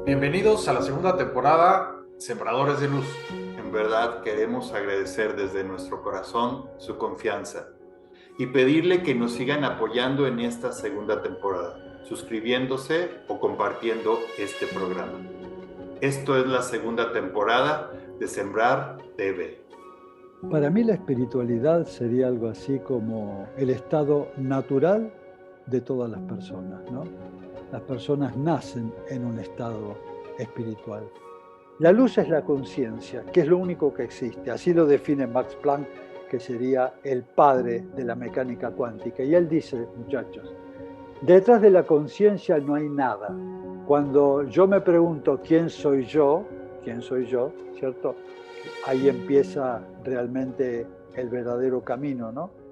Bienvenidos a la segunda temporada, Sembradores de Luz. En verdad queremos agradecer desde nuestro corazón su confianza y pedirle que nos sigan apoyando en esta segunda temporada, suscribiéndose o compartiendo este programa. Esto es la segunda temporada de Sembrar TV. Para mí la espiritualidad sería algo así como el estado natural de todas las personas, ¿no? Las personas nacen en un estado espiritual. La luz es la conciencia, que es lo único que existe. Así lo define Max Planck, que sería el padre de la mecánica cuántica. Y él dice, muchachos, detrás de la conciencia no hay nada. Cuando yo me pregunto quién soy yo, ¿cierto? Ahí empieza realmente el verdadero camino, ¿no?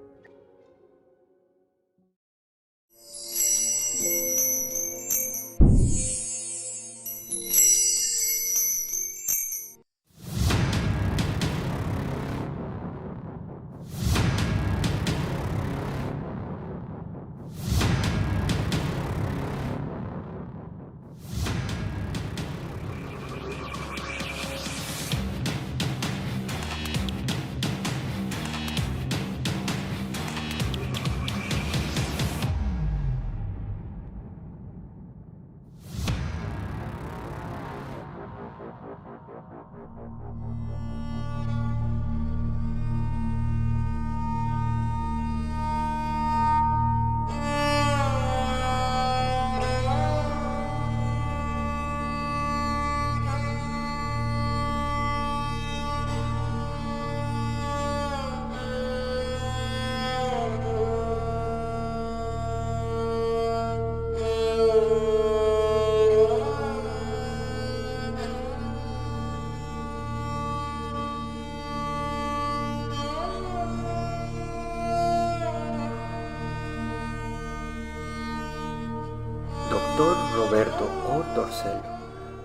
Doctor Roberto O. Torcello,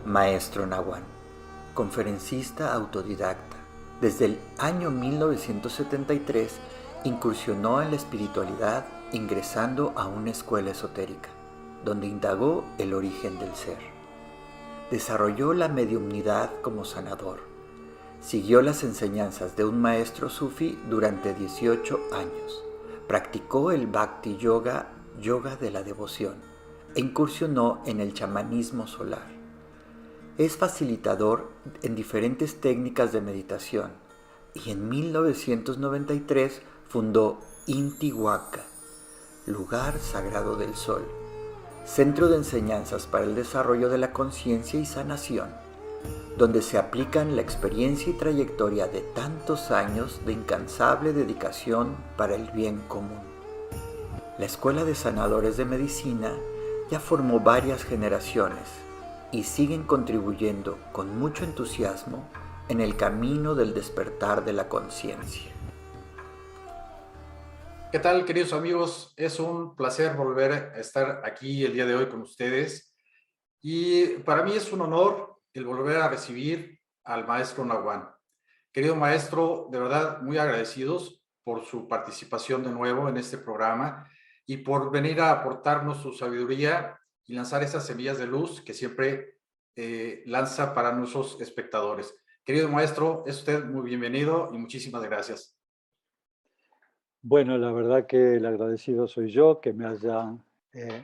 maestro nahuán, conferencista autodidacta. Desde el año 1973 incursionó en la espiritualidad ingresando a una escuela esotérica, donde indagó el origen del ser. Desarrolló la mediumnidad como sanador. Siguió las enseñanzas de un maestro sufí durante 18 años. Practicó el Bhakti Yoga, yoga de la devoción, e incursionó en el chamanismo solar. Es facilitador en diferentes técnicas de meditación y en 1993 fundó Intihuaca, lugar sagrado del sol, centro de enseñanzas para el desarrollo de la conciencia y sanación, donde se aplican la experiencia y trayectoria de tantos años de incansable dedicación para el bien común. La Escuela de Sanadores de Medicina ya formó varias generaciones y siguen contribuyendo con mucho entusiasmo en el camino del despertar de la conciencia. ¿Qué tal, queridos amigos? Es un placer volver a estar aquí el día de hoy con ustedes. Y para mí es un honor el volver a recibir al maestro Nahuán. Querido maestro, de verdad muy agradecidos por su participación de nuevo en este programa y por venir a aportarnos su sabiduría y lanzar esas semillas de luz que siempre lanza para nuestros espectadores. Querido maestro, es usted muy bienvenido y muchísimas gracias. Bueno, la verdad que el agradecido soy yo que me hayan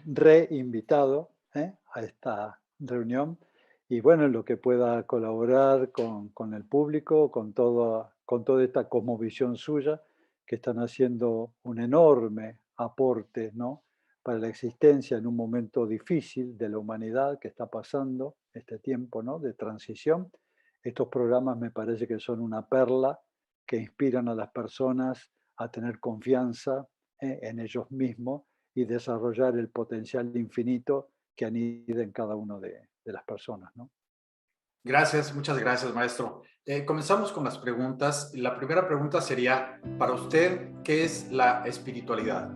reinvitado a esta reunión y bueno, en lo que pueda colaborar con el público, con toda esta cosmovisión suya, que están haciendo un enorme aporte, ¿no? Para la existencia en un momento difícil de la humanidad que está pasando este tiempo, ¿no? De transición. Estos programas me parece que son una perla que inspiran a las personas a tener confianza en ellos mismos y desarrollar el potencial infinito que anida en cada uno de las personas, ¿no? Gracias, muchas gracias, maestro. Comenzamos con las preguntas. La primera pregunta sería, para usted, ¿qué es la espiritualidad?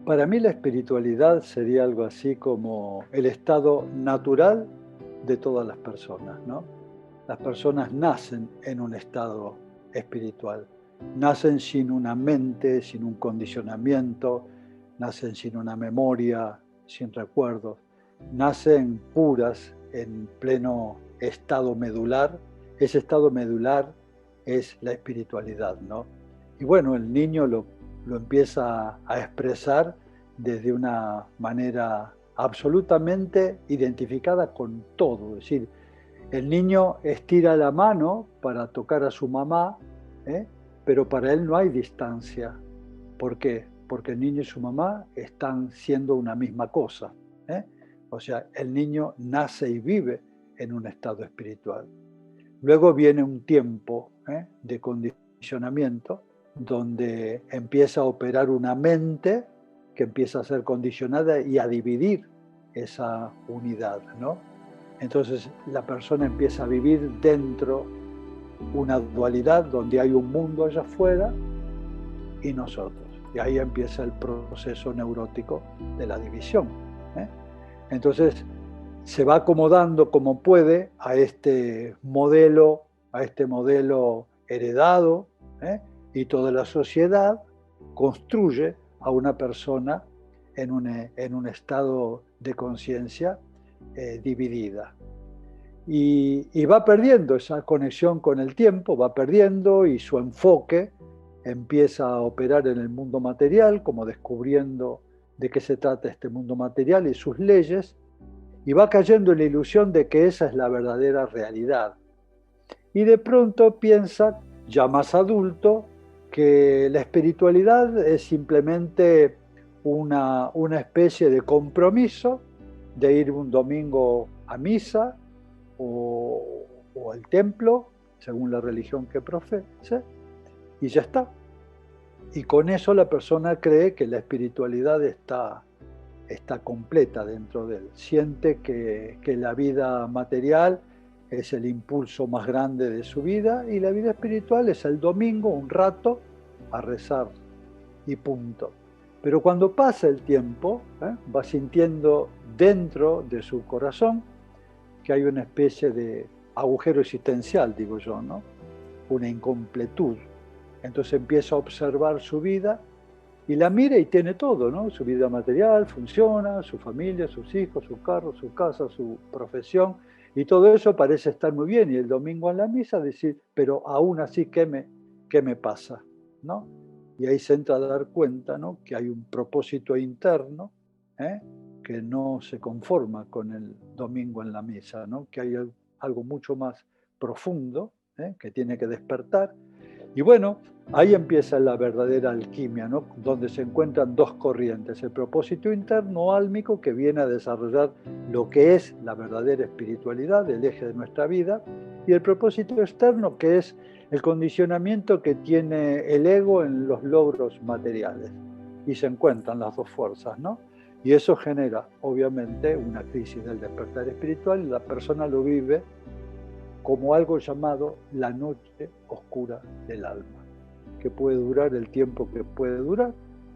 Para mí la espiritualidad sería algo así como el estado natural de todas las personas, ¿no? Las personas nacen en un estado espiritual, nacen sin una mente, sin un condicionamiento, nacen sin una memoria, sin recuerdos. nacen puras en pleno estado medular. Ese estado medular es la espiritualidad, ¿no? Y bueno, el niño lo empieza a expresar desde una manera absolutamente identificada con todo. Es decir, el niño estira la mano para tocar a su mamá, pero para él no hay distancia. ¿Por qué? Porque el niño y su mamá están siendo una misma cosa. O sea, el niño nace y vive en un estado espiritual. Luego viene un tiempo de condicionamiento donde empieza a operar una mente que empieza a ser condicionada y a dividir esa unidad, ¿no? Entonces la persona empieza a vivir dentro una dualidad donde hay un mundo allá afuera y nosotros. Y ahí empieza el proceso neurótico de la división. Entonces se va acomodando como puede a este modelo heredado, y toda la sociedad construye a una persona en un estado de conciencia dividida. Y va perdiendo esa conexión con el tiempo, va perdiendo, y su enfoque empieza a operar en el mundo material, como descubriendo de qué se trata este mundo material y sus leyes, y va cayendo en la ilusión de que esa es la verdadera realidad. Y de pronto piensa, ya más adulto, que la espiritualidad es simplemente una especie de compromiso de ir un domingo a misa o al templo, según la religión que profese, y ya está. Y con eso la persona cree que la espiritualidad está completa dentro de él. Siente que la vida material es el impulso más grande de su vida, y la vida espiritual es el domingo, un rato, a rezar y punto. Pero cuando pasa el tiempo, va sintiendo dentro de su corazón que hay una especie de agujero existencial, digo yo, ¿no? Una incompletud. Entonces empieza a observar su vida y la mira y tiene todo, ¿no? Su vida material funciona, su familia, sus hijos, su carro, su casa, su profesión, y todo eso parece estar muy bien. Y el domingo en la misa decir, pero aún así, ¿qué me pasa? ¿No? Y ahí se entra a dar cuenta, ¿no? Que hay un propósito interno que no se conforma con el domingo en la misa, ¿no? Que hay algo mucho más profundo que tiene que despertar. Y bueno, ahí empieza la verdadera alquimia, ¿no? Donde se encuentran dos corrientes: el propósito interno álmico, que viene a desarrollar lo que es la verdadera espiritualidad, el eje de nuestra vida, y el propósito externo, que es el condicionamiento que tiene el ego en los logros materiales. Y se encuentran las dos fuerzas, ¿no? Y eso genera, obviamente, una crisis del despertar espiritual, y la persona lo vive como algo llamado la noche oscura del alma, que puede durar el tiempo que puede durar.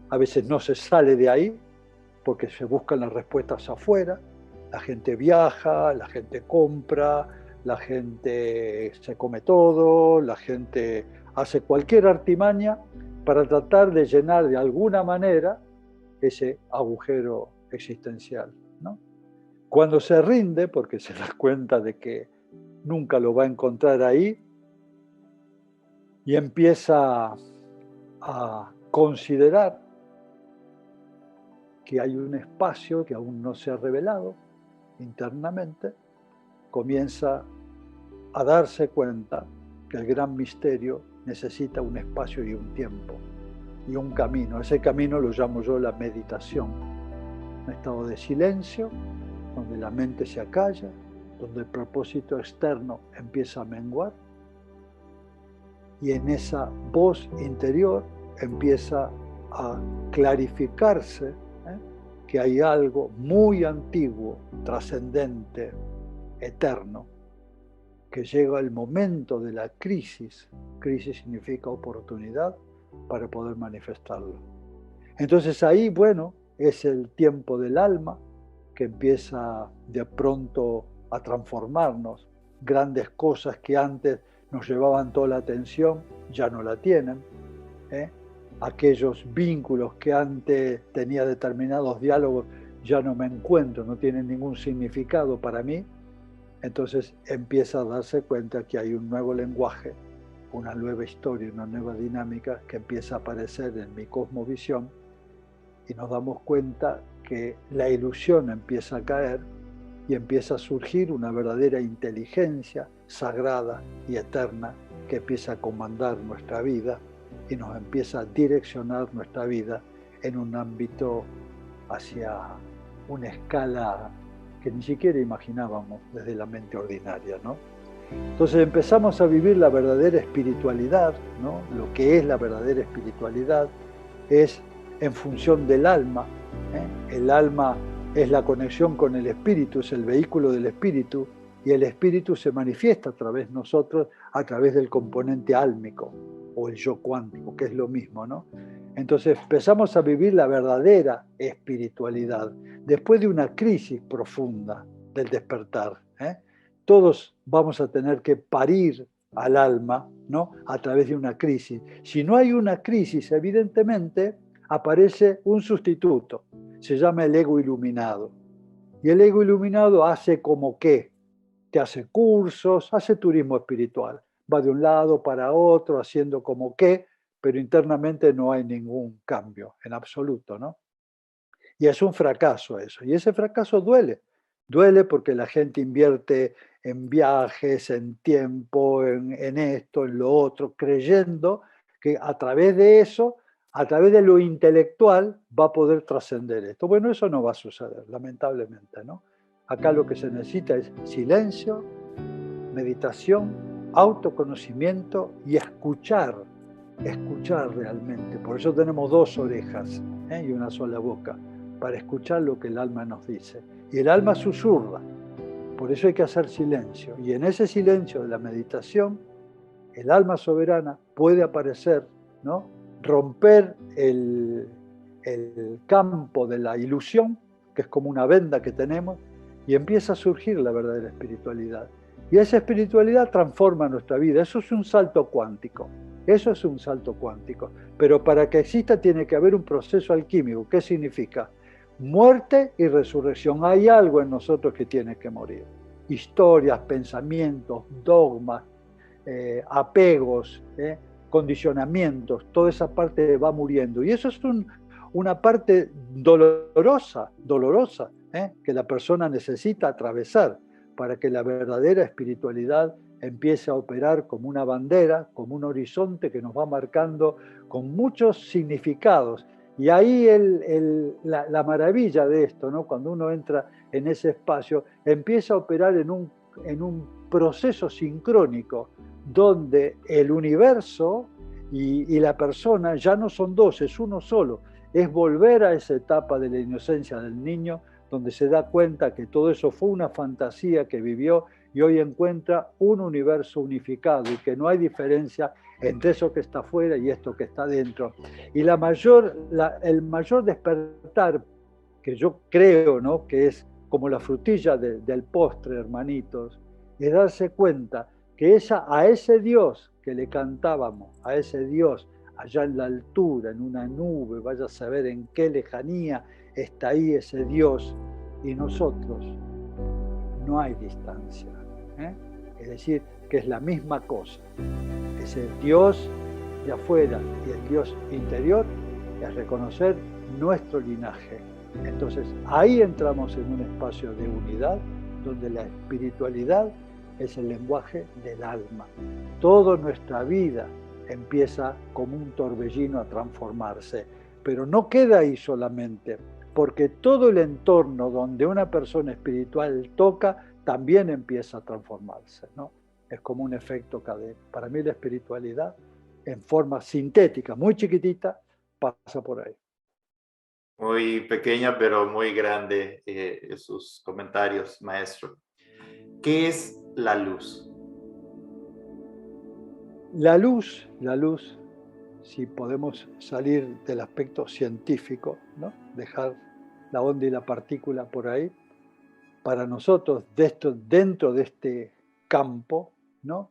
A veces no se sale de ahí porque se buscan las respuestas afuera. La gente viaja, la gente compra, la gente se come todo, la gente hace cualquier artimaña para tratar de llenar de alguna manera ese agujero existencial, ¿no? Cuando se rinde, porque se da cuenta de que nunca lo va a encontrar ahí, y empieza a considerar que hay un espacio que aún no se ha revelado internamente, comienza a darse cuenta que el gran misterio necesita un espacio y un tiempo y un camino. Ese camino lo llamo yo la meditación, un estado de silencio donde la mente se acalla, donde el propósito externo empieza a menguar, y en esa voz interior empieza a clarificarse que hay algo muy antiguo, trascendente, eterno, que llega el momento de la crisis. Crisis significa oportunidad para poder manifestarlo. Entonces ahí, bueno, es el tiempo del alma que empieza de pronto a transformarnos. Grandes cosas que antes nos llevaban toda la atención ya no la tienen. Aquellos vínculos que antes tenía determinados diálogos ya no me encuentro, no tiene ningún significado para mí, entonces empieza a darse cuenta que hay un nuevo lenguaje, una nueva historia, una nueva dinámica que empieza a aparecer en mi cosmovisión, y nos damos cuenta que la ilusión empieza a caer y empieza a surgir una verdadera inteligencia sagrada y eterna que empieza a comandar nuestra vida y nos empieza a direccionar nuestra vida en un ámbito hacia una escala que ni siquiera imaginábamos desde la mente ordinaria, ¿no? Entonces empezamos a vivir la verdadera espiritualidad, ¿no? Lo que es la verdadera espiritualidad es en función del alma, ¿eh? El alma es la conexión con el espíritu, es el vehículo del espíritu, y el espíritu se manifiesta a través de nosotros, a través del componente álmico o el yo cuántico, que es lo mismo, ¿no? Entonces empezamos a vivir la verdadera espiritualidad después de una crisis profunda del despertar, ¿eh? Todos vamos a tener que parir al alma, ¿no? A través de una crisis. Si no hay una crisis, evidentemente aparece un sustituto, se llama el ego iluminado. Y el ego iluminado hace como que, te hace cursos, hace turismo espiritual, va de un lado para otro haciendo como que, pero internamente no hay ningún cambio en absoluto, ¿no? Y es un fracaso eso, y ese fracaso duele. Duele porque la gente invierte en viajes, en tiempo, en esto, en lo otro, creyendo que a través de eso, a través de lo intelectual, va a poder trascender esto. Bueno, eso no va a suceder, lamentablemente, ¿no? Acá lo que se necesita es silencio, meditación, autoconocimiento y escuchar realmente. Por eso tenemos dos orejas, ¿eh? Y una sola boca, para escuchar lo que el alma nos dice. Y el alma susurra, por eso hay que hacer silencio. Y en ese silencio de la meditación, el alma soberana puede aparecer, ¿no? Romper el campo de la ilusión, que es como una venda que tenemos, y empieza a surgir la verdadera espiritualidad. Y esa espiritualidad transforma nuestra vida. Eso es un salto cuántico. Eso es un salto cuántico. Pero para que exista tiene que haber un proceso alquímico. ¿Qué significa? Muerte y resurrección. Hay algo en nosotros que tiene que morir. Historias, pensamientos, dogmas, apegos, condicionamientos, toda esa parte va muriendo. Y eso es una parte dolorosa, que la persona necesita atravesar para que la verdadera espiritualidad empiece a operar como una bandera, como un horizonte que nos va marcando con muchos significados. Y ahí la maravilla de esto, ¿no? Cuando uno entra en ese espacio, empieza a operar en un proceso sincrónico, donde el universo y la persona ya no son dos, es uno solo. Es volver a esa etapa de la inocencia del niño, donde se da cuenta que todo eso fue una fantasía que vivió y hoy encuentra un universo unificado y que no hay diferencia entre eso que está afuera y esto que está dentro. Y el mayor despertar, que yo creo, ¿no?, que es como la frutilla del postre, hermanitos, es darse cuenta que a ese Dios que le cantábamos, a ese Dios allá en la altura, en una nube, vaya a saber en qué lejanía está ahí ese Dios, y nosotros no hay distancia, ¿eh? Es decir, que es la misma cosa. Ese Dios de afuera y el Dios interior es reconocer nuestro linaje. Entonces ahí entramos en un espacio de unidad donde la espiritualidad es el lenguaje del alma. Toda nuestra vida empieza como un torbellino a transformarse, pero no queda ahí solamente, porque todo el entorno donde una persona espiritual toca también empieza a transformarse, ¿no? Es como un efecto cadena. Para mí la espiritualidad, en forma sintética, muy chiquitita, pasa por ahí. Muy pequeña, pero muy grande sus comentarios, maestro. ¿Qué es la luz? La luz, si podemos salir del aspecto científico, ¿no?, dejar la onda y la partícula por ahí, para nosotros dentro de este campo, ¿no?,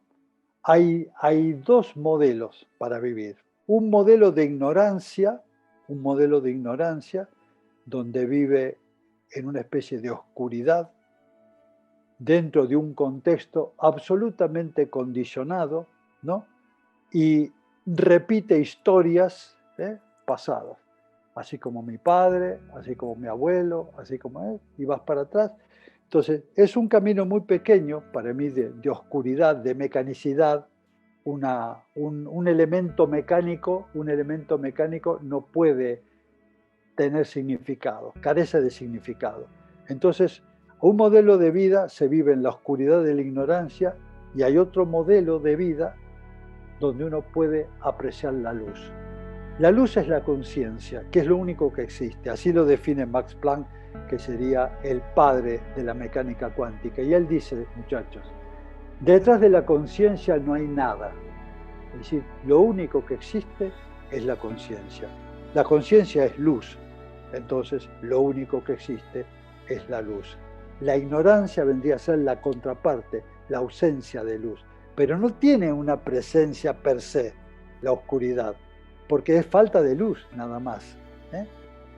hay dos modelos para vivir. Un modelo de ignorancia donde vive en una especie de oscuridad dentro de un contexto absolutamente condicionado, ¿no? Y repite historias pasadas, así como mi padre, así como mi abuelo, así como él, y vas para atrás. Entonces, es un camino muy pequeño para mí de oscuridad, de mecanicidad. Un elemento mecánico no puede tener significado, carece de significado. Entonces, un modelo de vida se vive en la oscuridad de la ignorancia y hay otro modelo de vida donde uno puede apreciar la luz. La luz es la conciencia, que es lo único que existe. Así lo define Max Planck, que sería el padre de la mecánica cuántica. Y él dice, muchachos, detrás de la conciencia no hay nada. Es decir, lo único que existe es la conciencia. La conciencia es luz. Entonces, lo único que existe es la luz. La ignorancia vendría a ser la contraparte, la ausencia de luz. Pero no tiene una presencia per se, la oscuridad, porque es falta de luz nada más.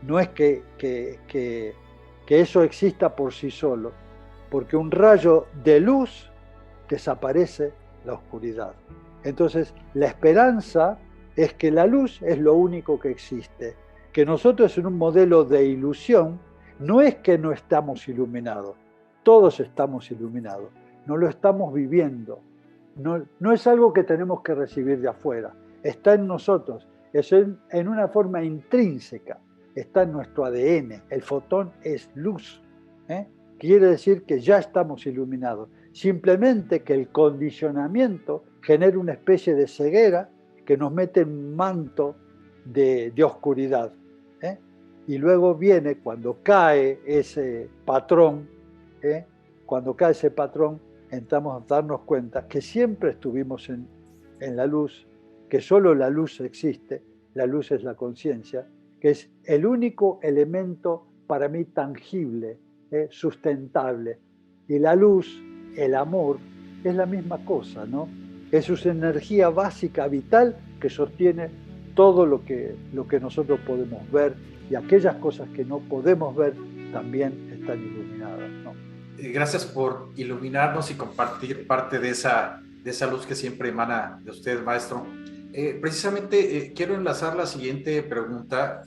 No es que eso exista por sí solo, porque un rayo de luz desaparece la oscuridad. Entonces, la esperanza es que la luz es lo único que existe, que nosotros en un modelo de ilusión no es que no estamos iluminados, todos estamos iluminados, no lo estamos viviendo. No es algo que tenemos que recibir de afuera, está en nosotros, es en una forma intrínseca, está en nuestro ADN. El fotón es luz, quiere decir que ya estamos iluminados, simplemente que el condicionamiento genera una especie de ceguera que nos mete en un manto de oscuridad. Y luego viene cuando cae ese patrón, entramos a darnos cuenta que siempre estuvimos en la luz, que solo la luz existe, la luz es la conciencia, que es el único elemento para mí tangible, sustentable. Y la luz, el amor, es la misma cosa, ¿no? Es su energía básica, vital, que sostiene todo lo que nosotros podemos ver, y aquellas cosas que no podemos ver también están iluminadas, ¿no? Gracias por iluminarnos y compartir parte de esa luz que siempre emana de usted, maestro. Precisamente quiero enlazar la siguiente pregunta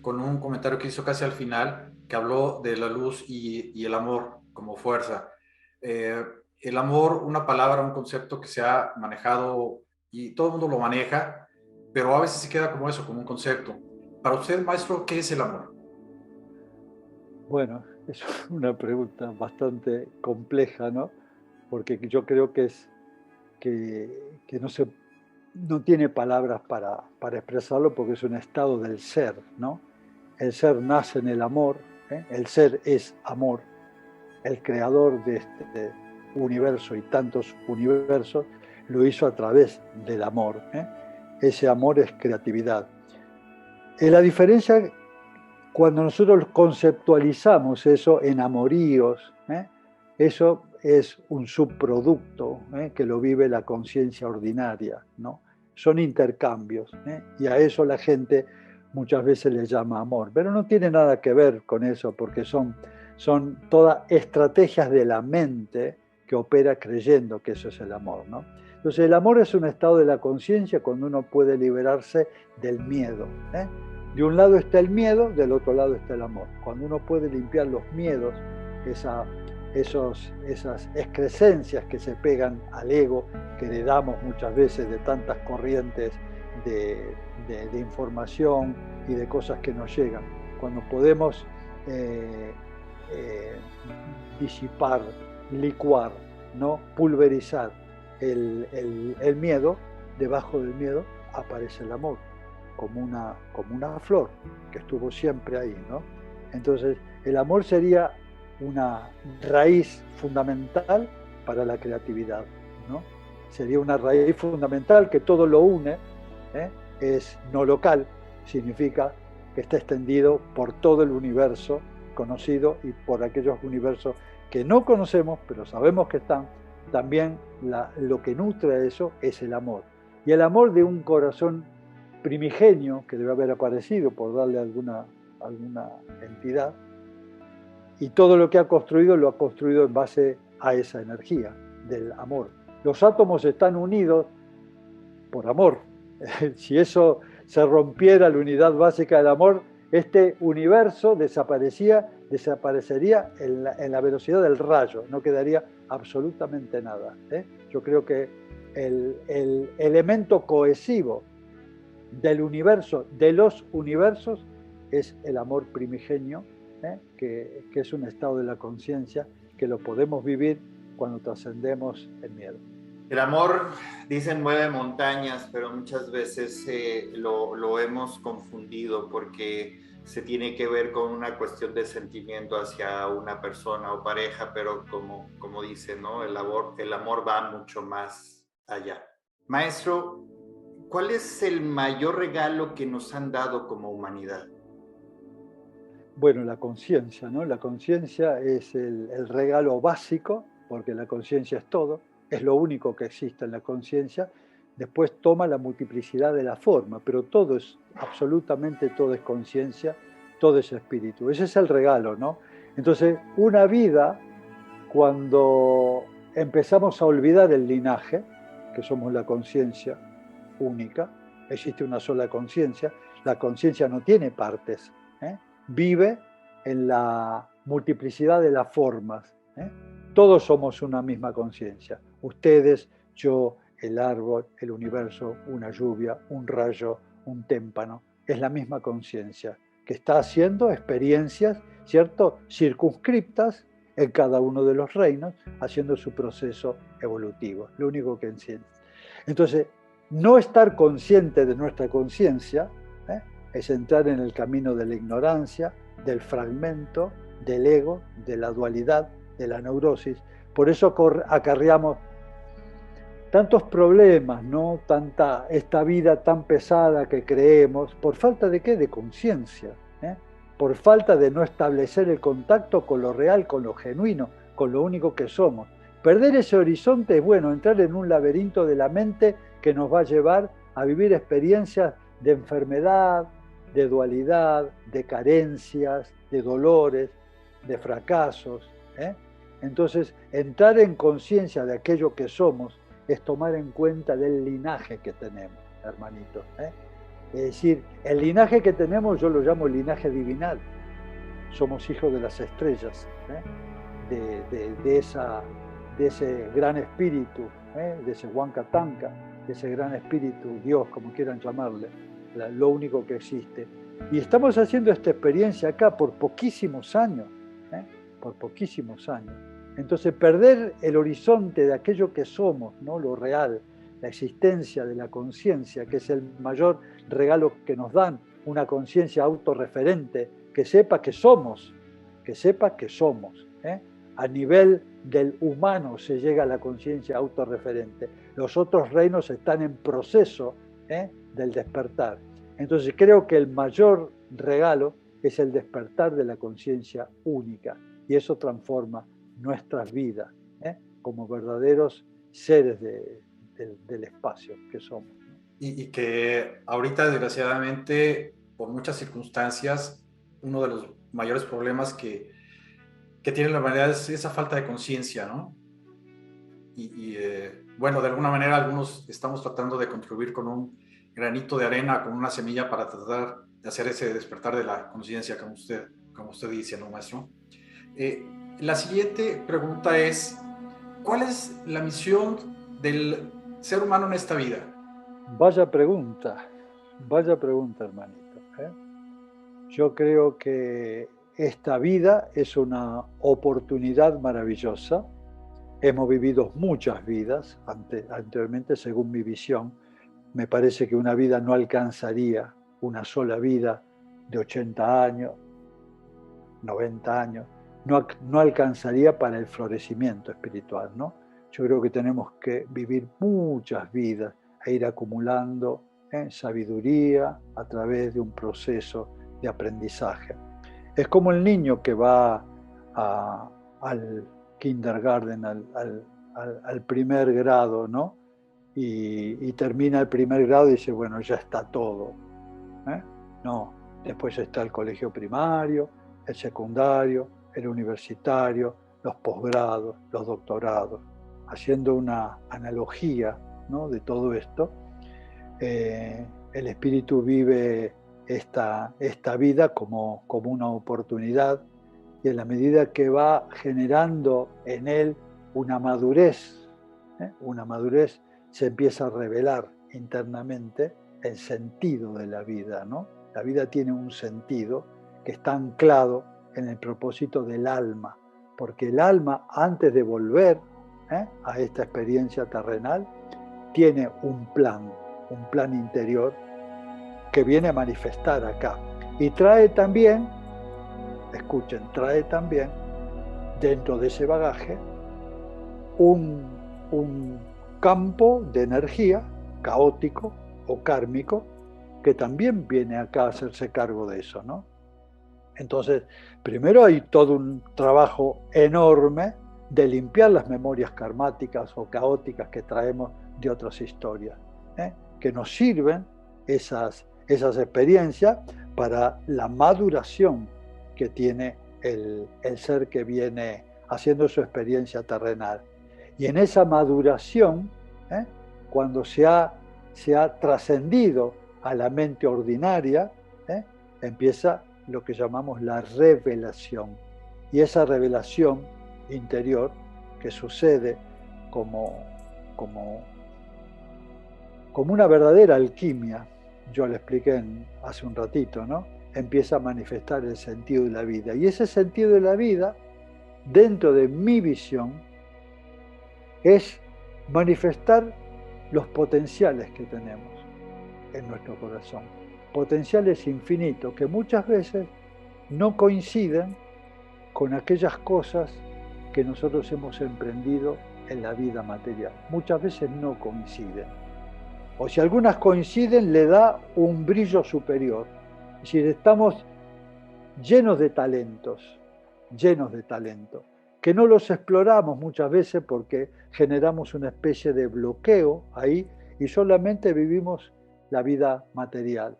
con un comentario que hizo casi al final, que habló de la luz y el amor como fuerza. El amor, una palabra, un concepto que se ha manejado y todo el mundo lo maneja, pero a veces se queda como eso, como un concepto. Para usted, maestro, ¿qué es el amor? Bueno, es una pregunta bastante compleja, ¿no? Porque yo creo que no tiene palabras para expresarlo, porque es un estado del ser, ¿no? El ser nace en el amor, el ser es amor, el creador de este universo y tantos universos lo hizo a través del amor. Ese amor es creatividad. La diferencia, cuando nosotros conceptualizamos eso en amoríos, eso es un subproducto que lo vive la conciencia ordinaria, ¿no? Son intercambios, y a eso la gente muchas veces le llama amor, pero no tiene nada que ver con eso, porque son todas estrategias de la mente que opera creyendo que eso es el amor, ¿no? Entonces el amor es un estado de la conciencia cuando uno puede liberarse del miedo. De un lado está el miedo, del otro lado está el amor. Cuando uno puede limpiar los miedos, esas excrescencias que se pegan al ego, que le damos muchas veces de tantas corrientes de información y de cosas que nos llegan. Cuando podemos disipar, licuar, ¿no? Pulverizar el miedo, debajo del miedo aparece el amor, como una flor que estuvo siempre ahí, ¿no? Entonces, el amor sería una raíz fundamental para la creatividad, ¿no? Sería una raíz fundamental que todo lo une, es no local, significa que está extendido por todo el universo conocido y por aquellos universos que no conocemos, pero sabemos que están. También lo que nutre eso es el amor. Y el amor de un corazón primigenio que debe haber aparecido, por darle alguna entidad, y todo lo que ha construido lo ha construido en base a esa energía del amor. Los átomos están unidos por amor. Si eso se rompiera, la unidad básica del amor, este universo desaparecería en la velocidad del rayo, no quedaría absolutamente nada. Yo creo que el elemento cohesivo del universo, de los universos, es el amor primigenio, que es un estado de la conciencia que lo podemos vivir cuando trascendemos el miedo. El amor, dicen, mueve montañas, pero muchas veces lo hemos confundido porque se tiene que ver con una cuestión de sentimiento hacia una persona o pareja, pero como dice, ¿no? El amor va mucho más allá. Maestro, ¿cuál es el mayor regalo que nos han dado como humanidad? Bueno, la conciencia, ¿no? La conciencia es el regalo básico, porque la conciencia es todo, es lo único que existe en la conciencia. Después toma la multiplicidad de la forma, pero todo es, absolutamente todo es conciencia, todo es espíritu. Ese es el regalo, ¿no? Entonces, una vida, cuando empezamos a olvidar el linaje, que somos la conciencia única, existe una sola conciencia, la conciencia no tiene partes, vive en la multiplicidad de las formas. Todos somos una misma conciencia. Ustedes, yo, el árbol, el universo, una lluvia, un rayo, un témpano. Es la misma conciencia que está haciendo experiencias, ¿cierto?, circunscriptas en cada uno de los reinos, haciendo su proceso evolutivo. Lo único que enciende. Entonces, no estar consciente de nuestra conciencia es entrar en el camino de la ignorancia, del fragmento, del ego, de la dualidad, de la neurosis. Por eso acarreamos tantos problemas, ¿no? Esta vida tan pesada que creemos, ¿por falta de qué? De conciencia, por falta de no establecer el contacto con lo real, con lo genuino, con lo único que somos. Perder ese horizonte es, bueno, entrar en un laberinto de la mente que nos va a llevar a vivir experiencias de enfermedad, de dualidad, de carencias, de dolores, de fracasos. Entonces, entrar en conciencia de aquello que somos es tomar en cuenta del linaje que tenemos, hermanitos. Es decir, el linaje que tenemos yo lo llamo linaje divinal. Somos hijos de las estrellas, de ese gran espíritu, de ese Huancatanca, de ese gran espíritu, Dios, como quieran llamarle, lo único que existe. Y estamos haciendo esta experiencia acá por poquísimos años, por poquísimos años. Entonces, perder el horizonte de aquello que somos, ¿no? Lo real, la existencia de la conciencia, que es el mayor regalo que nos dan, una conciencia autorreferente, que sepa que somos, A nivel del humano se llega a la conciencia autorreferente. Los otros reinos están en proceso del despertar. Entonces creo que el mayor regalo es el despertar de la conciencia única, y eso transforma nuestras vidas como verdaderos seres del espacio que somos. Y que ahorita, desgraciadamente, por muchas circunstancias, uno de los mayores problemas que tiene la humanidad es esa falta de conciencia, ¿no? Bueno, de alguna manera algunos estamos tratando de contribuir con un granito de arena, con una semilla para tratar de hacer ese despertar de la conciencia, como usted dice, ¿no, maestro? La siguiente pregunta es, ¿cuál es la misión del ser humano en esta vida? Vaya pregunta, hermanito. Yo creo que esta vida es una oportunidad maravillosa. Hemos vivido muchas vidas anteriormente, según mi visión. Me parece que una vida no alcanzaría, una sola vida de 80 años, 90 años, no alcanzaría para el florecimiento espiritual, ¿no? Yo creo que tenemos que vivir muchas vidas e ir acumulando sabiduría a través de un proceso de aprendizaje. Es como el niño que va al kindergarten, al primer grado, ¿no? Y termina el primer grado y dice, bueno, ya está todo. No, después está el colegio primario, el secundario, el universitario, los posgrados, los doctorados, haciendo una analogía, ¿no?, de todo esto. El espíritu vive esta vida como una oportunidad, y en la medida que va generando en él una madurez, se empieza a revelar internamente el sentido de la vida, ¿no? La vida tiene un sentido que está anclado en el propósito del alma, porque el alma, antes de volver a esta experiencia terrenal, tiene un plan interior que viene a manifestar acá. Y trae también, escuchen, dentro de ese bagaje un campo de energía caótico o kármico que también viene acá a hacerse cargo de eso, ¿no? Entonces, primero hay todo un trabajo enorme de limpiar las memorias karmáticas o caóticas que traemos de otras historias, que nos sirven esas experiencias para la maduración que tiene el ser que viene haciendo su experiencia terrenal. Y en esa maduración, cuando se ha trascendido a la mente ordinaria, empieza lo que llamamos la revelación. Y esa revelación interior que sucede como una verdadera alquimia, yo le expliqué hace un ratito, ¿no?, empieza a manifestar el sentido de la vida. Y ese sentido de la vida, dentro de mi visión, es manifestar los potenciales que tenemos en nuestro corazón. Potenciales infinitos que muchas veces no coinciden con aquellas cosas que nosotros hemos emprendido en la vida material. Muchas veces no coinciden. O si algunas coinciden, le da un brillo superior. Es decir, estamos llenos de talentos, que no los exploramos muchas veces porque generamos una especie de bloqueo ahí y solamente vivimos la vida material.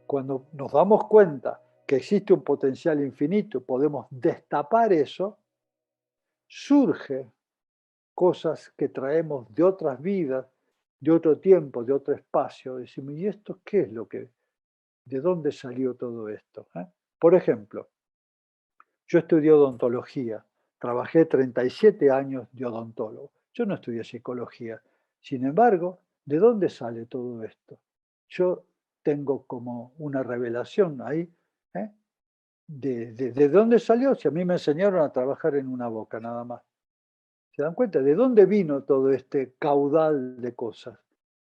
Cuando nos damos cuenta que existe un potencial infinito, podemos destapar eso, surge cosas que traemos de otras vidas, de otro tiempo, de otro espacio. Decimos, ¿y esto qué es lo que, de dónde salió todo esto? Por ejemplo, yo estudié odontología, trabajé 37 años de odontólogo. Yo no estudié psicología. Sin embargo, ¿de dónde sale todo esto? Yo tengo como una revelación ahí, de dónde salió, si a mí me enseñaron a trabajar en una boca nada más. ¿Se dan cuenta? ¿De dónde vino todo este caudal de cosas?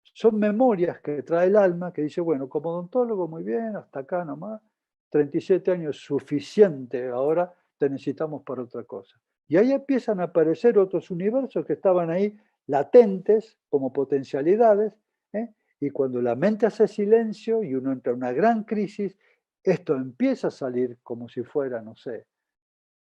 Son memorias que trae el alma que dice, bueno, como odontólogo muy bien, hasta acá nomás, 37 años es suficiente, ahora te necesitamos para otra cosa. Y ahí empiezan a aparecer otros universos que estaban ahí latentes como potencialidades, y cuando la mente hace silencio y uno entra en una gran crisis, esto empieza a salir como si fuera, no sé,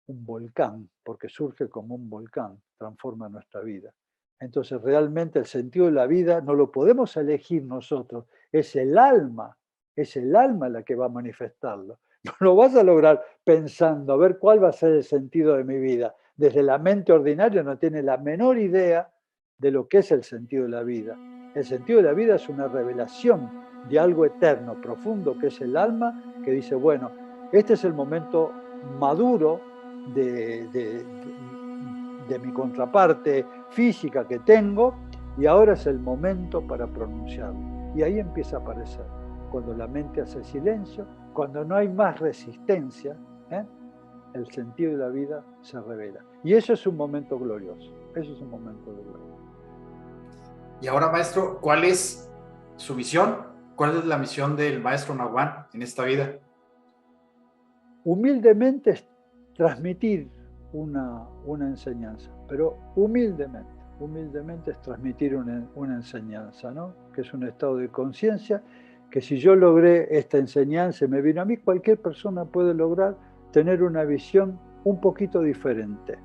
un volcán, porque surge como un volcán, transforma nuestra vida. Entonces realmente el sentido de la vida no lo podemos elegir nosotros, es el alma la que va a manifestarlo. No lo vas a lograr pensando a ver cuál va a ser el sentido de mi vida. Desde la mente ordinaria no tiene la menor idea de lo que es el sentido de la vida. El sentido de la vida es una revelación de algo eterno, profundo, que es el alma, que dice, bueno, este es el momento maduro de mi contraparte física que tengo, y ahora es el momento para pronunciarlo. Y ahí empieza a aparecer, cuando la mente hace silencio, cuando no hay más resistencia, el sentido de la vida se revela. Y eso es un momento glorioso, eso es un momento de gloria. Y ahora, maestro, ¿cuál es su misión? ¿Cuál es la misión del maestro Naguán en esta vida? Humildemente es transmitir una enseñanza, pero humildemente es transmitir una enseñanza, ¿no? Que es un estado de conciencia, que si yo logré esta enseñanza y me vino a mí, cualquier persona puede lograr tener una visión un poquito diferente,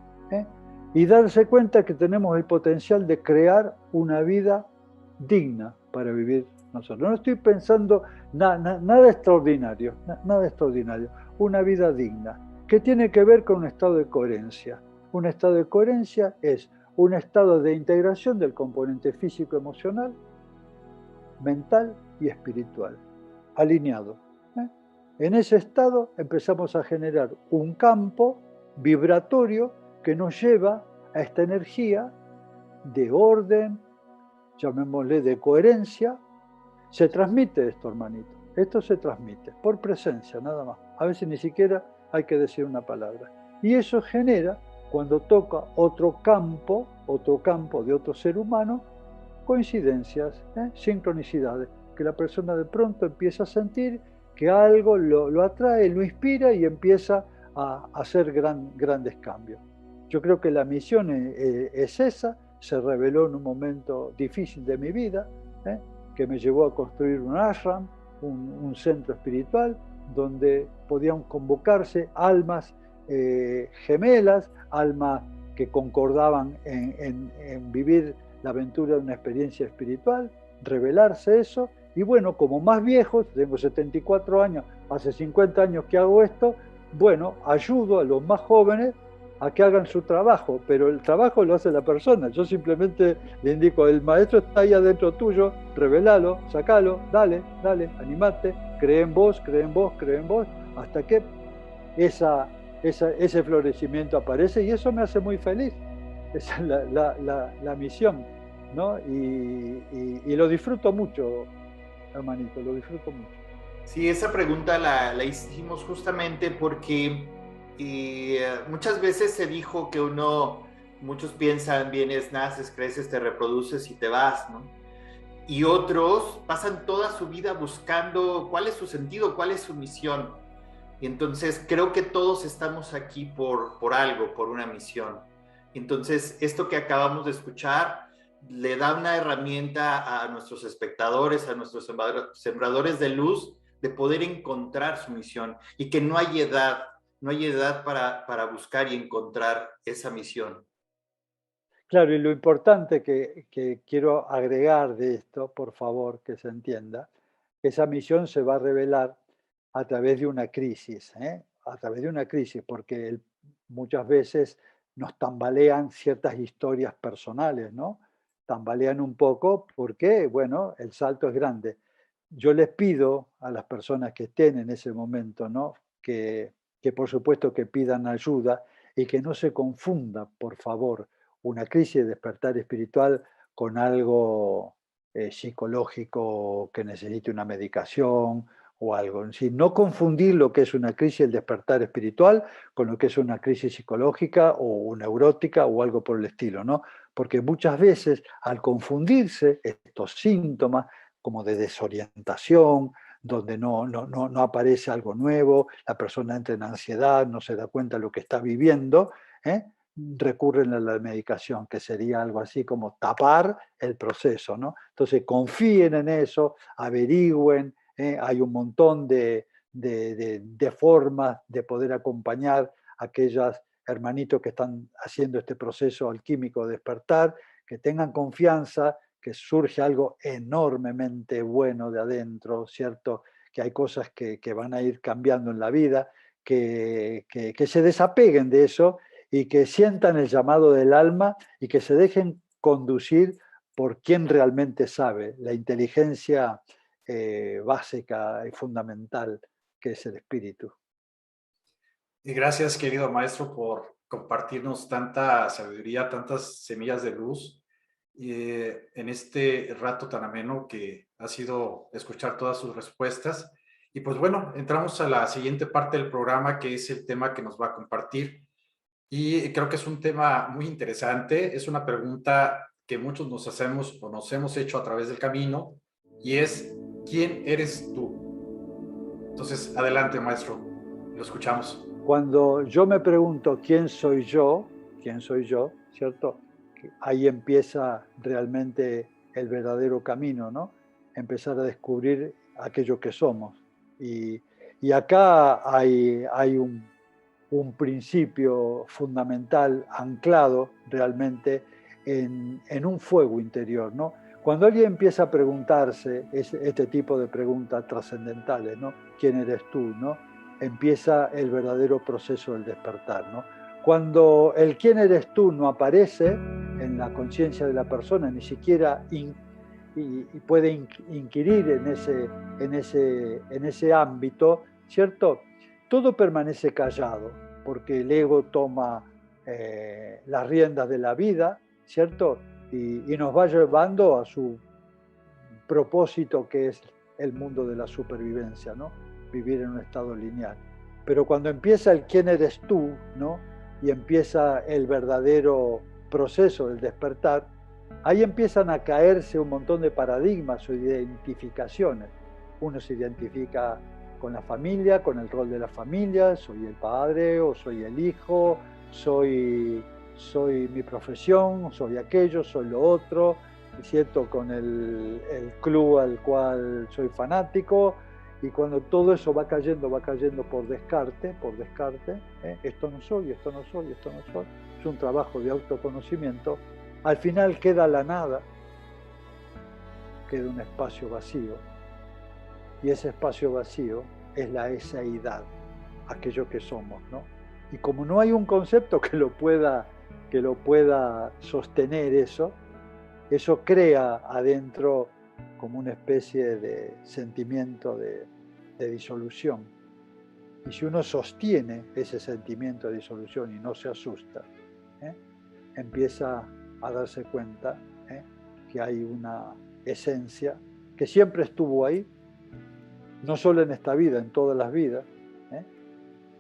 y darse cuenta que tenemos el potencial de crear una vida digna para vivir nosotros. No estoy pensando nada extraordinario, una vida digna. que tiene que ver con un estado de coherencia. Un estado de coherencia es un estado de integración del componente físico-emocional, mental y espiritual, alineado. En ese estado empezamos a generar un campo vibratorio que nos lleva a esta energía de orden, llamémosle de coherencia. Se transmite esto, hermanito. Esto se transmite por presencia, nada más. A veces ni siquiera hay que decir una palabra. Y eso genera, cuando toca otro campo de otro ser humano, coincidencias, sincronicidades, que la persona de pronto empieza a sentir que algo lo atrae, lo inspira y empieza a hacer grandes cambios. Yo creo que la misión es esa. Se reveló en un momento difícil de mi vida, que me llevó a construir un ashram, un centro espiritual, donde podían convocarse almas gemelas, almas que concordaban en vivir la aventura de una experiencia espiritual, revelarse eso. Y bueno, como más viejos, tengo 74 años, hace 50 años que hago esto, bueno, ayudo a los más jóvenes a que hagan su trabajo, pero el trabajo lo hace la persona. Yo simplemente le indico, el maestro está ahí adentro tuyo, revelalo, sacalo, dale, animate, cree en vos, hasta que ese florecimiento aparece, y eso me hace muy feliz. Esa es la misión, ¿no? Y lo disfruto mucho, hermanito, lo disfruto mucho. Sí, esa pregunta la hicimos justamente porque muchas veces se dijo que muchos piensan, vienes, naces, creces, te reproduces y te vas, ¿no? Y otros pasan toda su vida buscando cuál es su sentido, cuál es su misión. Y entonces creo que todos estamos aquí por algo, por una misión. Entonces esto que acabamos de escuchar le da una herramienta a nuestros espectadores, a nuestros sembradores de luz, de poder encontrar su misión, y que no hay edad para buscar y encontrar esa misión. Claro, y lo importante que quiero agregar de esto, por favor, que se entienda, esa misión se va a revelar a través de una crisis, a través de una crisis, porque muchas veces nos tambalean ciertas historias personales, ¿no? Tambalean un poco porque, bueno, el salto es grande. Yo les pido a las personas que estén en ese momento, ¿no? Que por supuesto que pidan ayuda y que no se confunda, por favor, una crisis de despertar espiritual con algo psicológico que necesite una medicación o algo. Es decir, no confundir lo que es una crisis del despertar espiritual con lo que es una crisis psicológica o neurótica o algo por el estilo, ¿no? Porque muchas veces al confundirse estos síntomas como de desorientación, donde no aparece algo nuevo, la persona entra en ansiedad, no se da cuenta de lo que está viviendo, recurren a la medicación, que sería algo así como tapar el proceso, ¿no? Entonces confíen en eso, averigüen, hay un montón de formas de poder acompañar a aquellos hermanitos que están haciendo este proceso alquímico de despertar, que tengan confianza, que surge algo enormemente bueno de adentro, ¿cierto? Que hay cosas que van a ir cambiando en la vida, que se desapeguen de eso y que sientan el llamado del alma y que se dejen conducir por quien realmente sabe, la inteligencia básica y fundamental que es el espíritu. Y gracias, querido maestro, por compartirnos tanta sabiduría, tantas semillas de luz en este rato tan ameno que ha sido escuchar todas sus respuestas. Y pues bueno, entramos a la siguiente parte del programa, que es el tema que nos va a compartir. Y creo que es un tema muy interesante. Es una pregunta que muchos nos hacemos o nos hemos hecho a través del camino, y es: ¿quién eres tú? Entonces, adelante, maestro, lo escuchamos. Cuando yo me pregunto quién soy yo, ¿cierto? Ahí empieza realmente el verdadero camino, ¿no? Empezar a descubrir aquello que somos. Y acá hay un principio fundamental anclado realmente en un fuego interior, ¿no? Cuando alguien empieza a preguntarse este tipo de preguntas trascendentales, ¿no? ¿Quién eres tú, no? empieza el verdadero proceso del despertar, ¿no? Cuando el quién eres tú no aparece en la conciencia de la persona, ni siquiera puede inquirir en ese ámbito, ¿cierto? Todo permanece callado, porque el ego toma las riendas de la vida, ¿cierto? Y nos va llevando a su propósito, que es el mundo de la supervivencia, ¿no? Vivir en un estado lineal. Pero cuando empieza el quién eres tú, ¿no? Y empieza el verdadero proceso del despertar, ahí empiezan a caerse un montón de paradigmas o identificaciones. Uno se identifica con la familia, con el rol de la familia, soy el padre o soy el hijo, soy mi profesión, soy aquello, soy lo otro, ¿cierto? Con el club al cual soy fanático. Y cuando todo eso va cayendo por descarte, esto no soy, esto no soy, esto no soy, es un trabajo de autoconocimiento, al final queda la nada, queda un espacio vacío, y ese espacio vacío es la eseidad, aquello que somos, ¿no? Y como no hay un concepto que lo pueda sostener eso crea adentro como una especie de sentimiento de disolución. Y si uno sostiene ese sentimiento de disolución y no se asusta, empieza a darse cuenta que hay una esencia que siempre estuvo ahí, no solo en esta vida, en todas las vidas,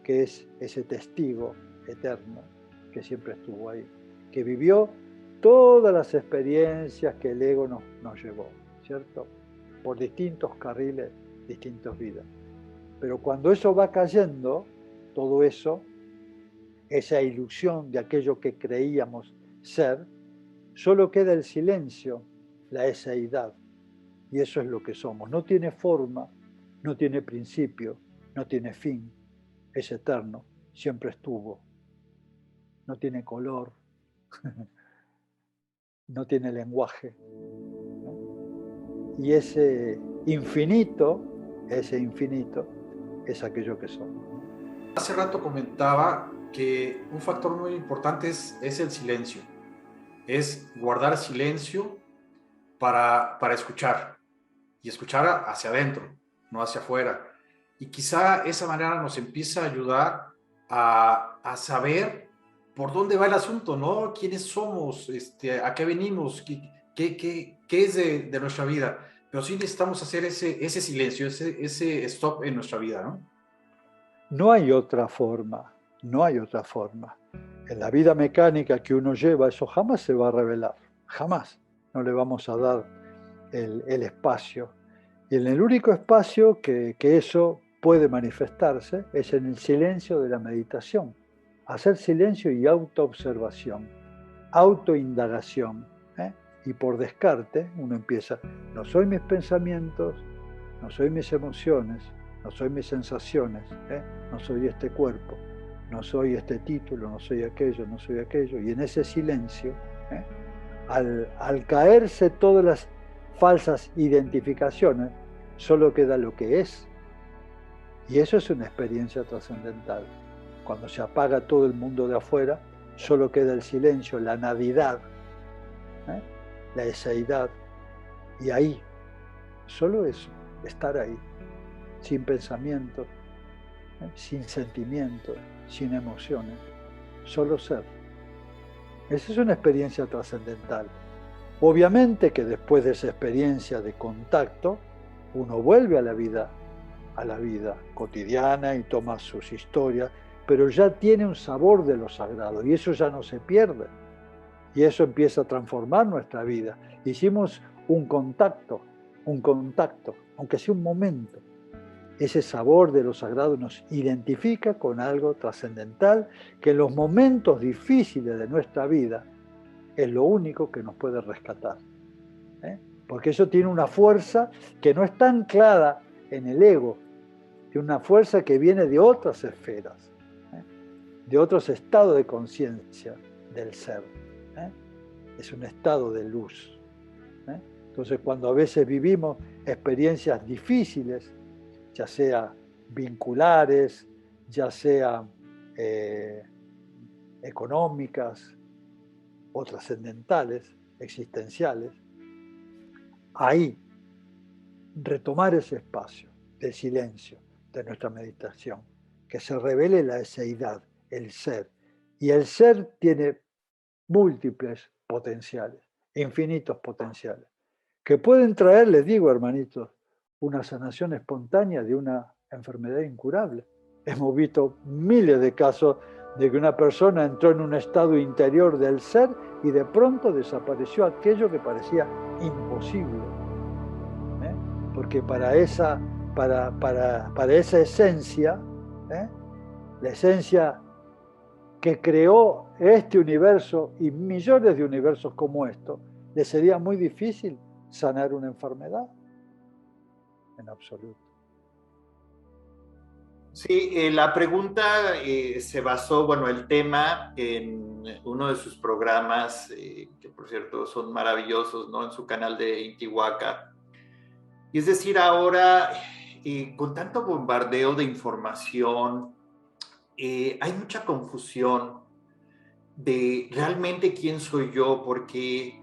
que es ese testigo eterno que siempre estuvo ahí, que vivió todas las experiencias que el ego nos llevó, ¿cierto? Por distintos carriles, distintas vidas. Pero cuando eso va cayendo, todo eso, esa ilusión de aquello que creíamos ser, solo queda el silencio, la eseidad. Y eso es lo que somos. No tiene forma, no tiene principio, no tiene fin, es eterno, siempre estuvo. No tiene color, no tiene lenguaje. Y ese infinito es aquello que somos. Hace rato comentaba que un factor muy importante es el silencio. Es guardar silencio para escuchar. Y escuchar hacia adentro, no hacia afuera. Y quizá esa manera nos empieza a ayudar a saber por dónde va el asunto, ¿no? ¿Quiénes somos? ¿A qué venimos? ¿Qué es de nuestra vida? Pero sí necesitamos hacer ese silencio, ese stop en nuestra vida, ¿no? No hay otra forma, no hay otra forma. En la vida mecánica que uno lleva, eso jamás se va a revelar, jamás. No le vamos a dar el espacio. Y en el único espacio que eso puede manifestarse es en el silencio de la meditación. Hacer silencio y autoobservación, autoindagación. Y por descarte uno empieza, no soy mis pensamientos, no soy mis emociones, no soy mis sensaciones, no soy este cuerpo, no soy este título, no soy aquello, no soy aquello. Y en ese silencio, al caerse todas las falsas identificaciones, solo queda lo que es. Y eso es una experiencia trascendental. Cuando se apaga todo el mundo de afuera, solo queda el silencio, la nadidad, la eseidad. Y ahí, solo eso, estar ahí, sin pensamientos, sin sentimientos, sin emociones, solo ser. Esa es una experiencia trascendental. Obviamente que después de esa experiencia de contacto, uno vuelve a la vida cotidiana y toma sus historias, pero ya tiene un sabor de lo sagrado y eso ya no se pierde. Y eso empieza a transformar nuestra vida. Hicimos un contacto, aunque sea un momento. Ese sabor de lo sagrado nos identifica con algo trascendental que en los momentos difíciles de nuestra vida es lo único que nos puede rescatar. Porque eso tiene una fuerza que no está anclada en el ego, tiene una fuerza que viene de otras esferas, de otros estados de conciencia del ser. Es un estado de luz. Entonces, cuando a veces vivimos experiencias difíciles, ya sea vinculares, ya sean económicas o trascendentales, existenciales, ahí retomar ese espacio de silencio de nuestra meditación, que se revele la eseidad, el ser. Y el ser tiene múltiples potenciales, infinitos potenciales, que pueden traer, les digo, hermanitos, una sanación espontánea de una enfermedad incurable. Hemos visto miles de casos de que una persona entró en un estado interior del ser y de pronto desapareció aquello que parecía imposible. Porque para esa esencia, la esencia que creó este universo y millones de universos como estos, le sería muy difícil sanar una enfermedad. En absoluto. Sí, la pregunta se basó, bueno, el tema en uno de sus programas, que por cierto son maravillosos, ¿no? En su canal de Intihuaca. Y es decir, ahora, con tanto bombardeo de información, hay mucha confusión de realmente quién soy yo, porque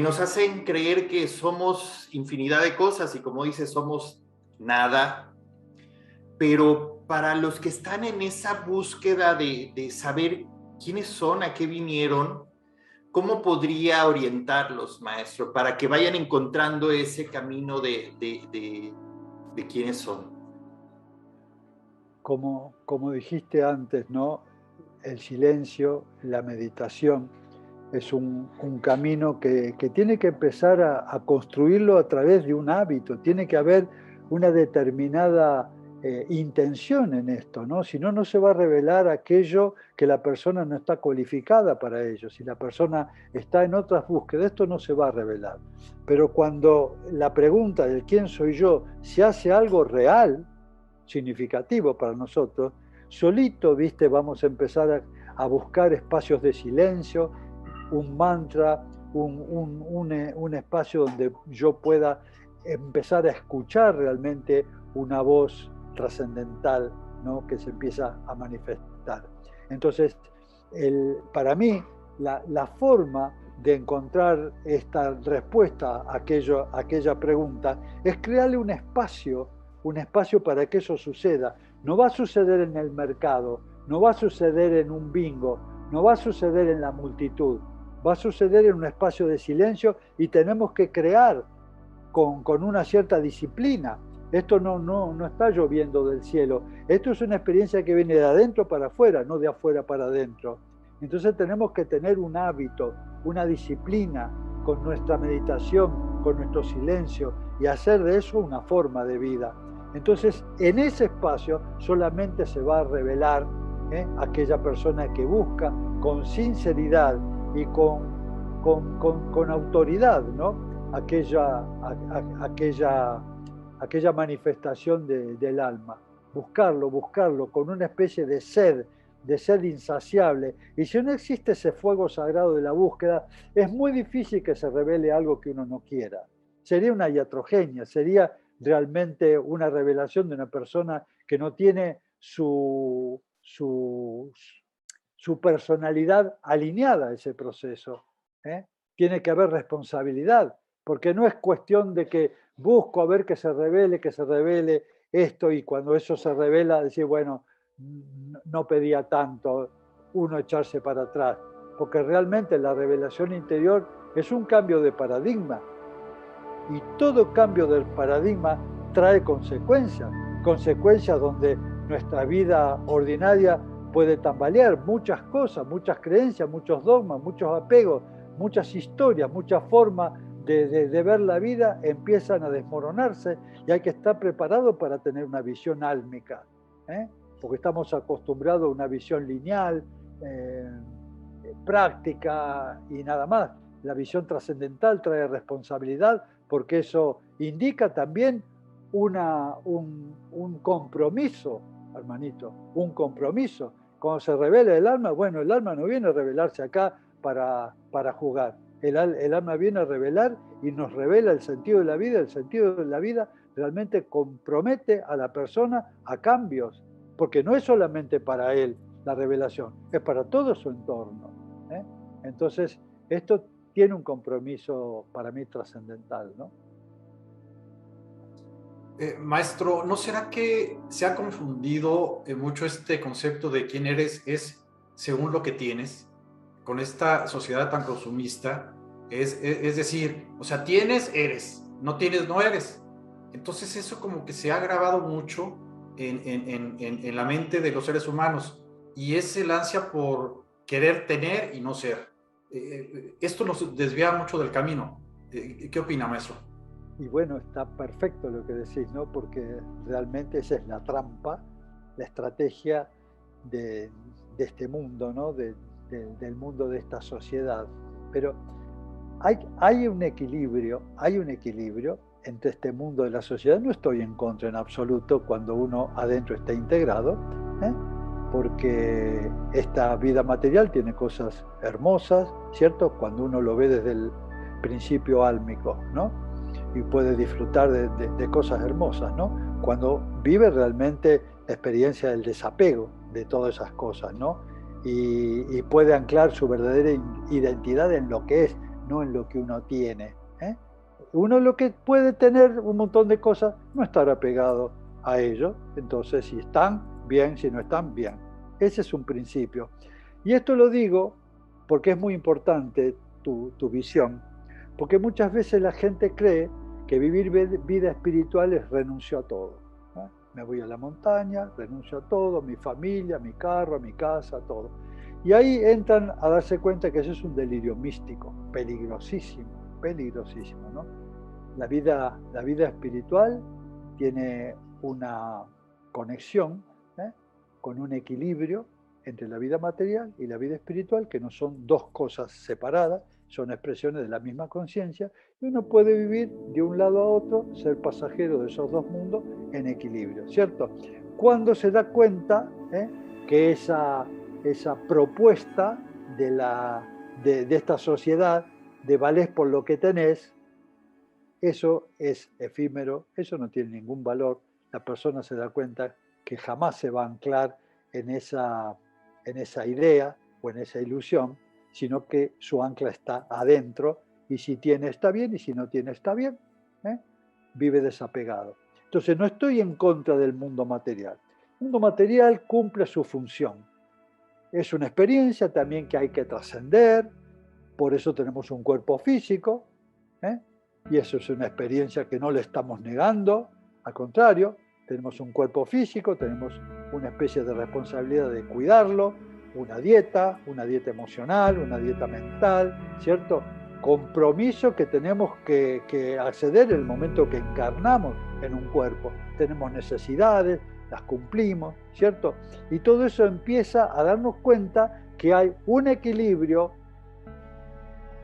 nos hacen creer que somos infinidad de cosas y como dice, somos nada. Pero para los que están en esa búsqueda de saber quiénes son, a qué vinieron, ¿cómo podría orientarlos, maestro, para que vayan encontrando ese camino de quiénes son? Como dijiste antes, ¿no? El silencio, la meditación, es un camino que tiene que empezar a construirlo a través de un hábito. Tiene que haber una determinada intención en esto, ¿no? Si no, no se va a revelar aquello que la persona no está cualificada para ello. Si la persona está en otras búsquedas, esto no se va a revelar. Pero cuando la pregunta del quién soy yo se hace algo real, significativo para nosotros, solito, viste, vamos a empezar a buscar espacios de silencio, un mantra, un espacio donde yo pueda empezar a escuchar realmente una voz trascendental, ¿no? Que se empieza a manifestar. Entonces, para mí, la forma de encontrar esta respuesta a aquella pregunta es crearle un espacio para que eso suceda. No va a suceder en el mercado, no va a suceder en un bingo, no va a suceder en la multitud, va a suceder en un espacio de silencio y tenemos que crear con una cierta disciplina. Esto no está lloviendo del cielo, esto es una experiencia que viene de adentro para afuera, no de afuera para adentro. Entonces tenemos que tener un hábito, una disciplina con nuestra meditación, con nuestro silencio y hacer de eso una forma de vida. Entonces, en ese espacio solamente se va a revelar aquella persona que busca con sinceridad y con autoridad, ¿no? aquella manifestación del alma. Buscarlo con una especie de sed insaciable. Y si no existe ese fuego sagrado de la búsqueda, es muy difícil que se revele algo que uno no quiera. Sería una iatrogenia, sería realmente una revelación de una persona que no tiene su personalidad alineada a ese proceso. Tiene que haber responsabilidad, porque no es cuestión de que busco a ver que se revele esto, y cuando eso se revela, decir, bueno, no pedía tanto, uno echarse para atrás, porque realmente la revelación interior es un cambio de paradigma, y todo cambio del paradigma trae consecuencias donde nuestra vida ordinaria puede tambalear, muchas cosas, muchas creencias, muchos dogmas, muchos apegos, muchas historias, muchas formas de ver la vida empiezan a desmoronarse, y hay que estar preparado para tener una visión álmica, porque estamos acostumbrados a una visión lineal, práctica y nada más. La visión trascendental trae responsabilidad, porque eso indica también un compromiso, hermanito, un compromiso. Cuando se revela el alma, bueno, el alma no viene a revelarse acá para jugar. El alma viene a revelar y nos revela el sentido de la vida. El sentido de la vida realmente compromete a la persona a cambios porque no es solamente para él la revelación, es para todo su entorno. Entonces, esto tiene un compromiso para mí trascendental, ¿no? Maestro, ¿no será que se ha confundido mucho este concepto de quién eres es según lo que tienes con esta sociedad tan consumista? Es decir, o sea, tienes, eres, no tienes, no eres. Entonces eso como que se ha grabado mucho en la mente de los seres humanos y es el ansia por querer tener y no ser. Esto nos desvía mucho del camino. ¿Qué opina, maestro? Y bueno, está perfecto lo que decís, ¿no? Porque realmente esa es la trampa, la estrategia de este mundo, ¿no? Del mundo de esta sociedad. Pero hay un equilibrio entre este mundo de la sociedad. No estoy en contra en absoluto cuando uno adentro está integrado, ¿eh? Porque esta vida material tiene cosas hermosas, ¿cierto? Cuando uno lo ve desde el principio álmico, ¿no? Y puede disfrutar de cosas hermosas, ¿no? Cuando vive realmente la experiencia del desapego de todas esas cosas, ¿no? Y puede anclar su verdadera identidad en lo que es, no en lo que uno tiene, ¿eh? Uno lo que puede tener un montón de cosas, no estar apegado a ello. Entonces, si están, bien, si no están, bien. Ese es un principio. Y esto lo digo porque es muy importante tu visión, porque muchas veces la gente cree que vivir vida espiritual es renuncio a todo, ¿no? Me voy a la montaña, renuncio a todo, mi familia, mi carro, mi casa, todo. Y ahí entran a darse cuenta que eso es un delirio místico, peligrosísimo, peligrosísimo, ¿no? La vida espiritual tiene una conexión, ¿eh? Con un equilibrio entre la vida material y la vida espiritual, que no son dos cosas separadas, son expresiones de la misma conciencia, y uno puede vivir de un lado a otro, ser pasajero de esos dos mundos en equilibrio, ¿cierto? Cuando se da cuenta que esa propuesta de esta sociedad de valés por lo que tenés, eso es efímero, eso no tiene ningún valor. La persona se da cuenta que jamás se va a anclar en esa idea o en esa ilusión, sino que su ancla está adentro, y si tiene está bien y si no tiene está bien, ¿eh? Vive desapegado. Entonces no estoy en contra del mundo material. El mundo material cumple su función. Es una experiencia también que hay que trascender, por eso tenemos un cuerpo físico, ¿eh? Y eso es una experiencia que no le estamos negando, al contrario, tenemos un cuerpo físico, tenemos una especie de responsabilidad de cuidarlo, una dieta emocional, una dieta mental, ¿cierto? Compromiso que tenemos que acceder en el momento que encarnamos en un cuerpo. Tenemos necesidades, las cumplimos, ¿cierto? Y todo eso empieza a darnos cuenta que hay un equilibrio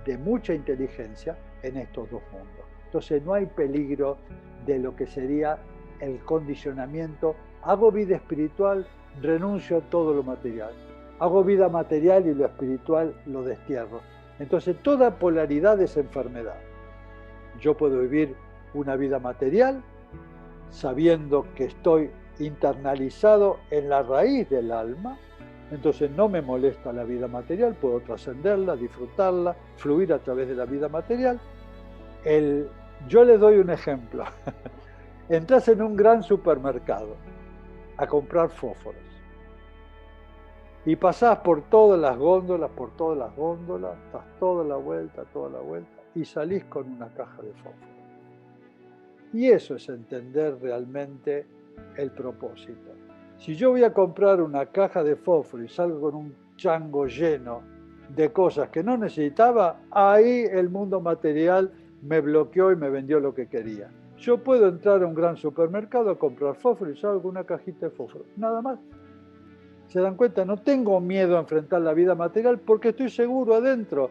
de mucha inteligencia en estos dos mundos. Entonces no hay peligro de lo que sería el condicionamiento. Hago vida espiritual, renuncio a todo lo material. Hago vida material y lo espiritual lo destierro. Entonces toda polaridad es enfermedad. Yo puedo vivir una vida material sabiendo que estoy internalizado en la raíz del alma. Entonces no me molesta la vida material, puedo trascenderla, disfrutarla, fluir a través de la vida material. Yo le doy un ejemplo. Entras en un gran supermercado a comprar fósforos y pasás por todas las góndolas, das toda la vuelta, y salís con una caja de fósforos. Y eso es entender realmente el propósito. Si yo voy a comprar una caja de fósforo y salgo con un chango lleno de cosas que no necesitaba, ahí el mundo material me bloqueó y me vendió lo que quería. Yo puedo entrar a un gran supermercado a comprar fósforo y salgo con una cajita de fósforo, nada más. ¿Se dan cuenta? No tengo miedo a enfrentar la vida material porque estoy seguro adentro.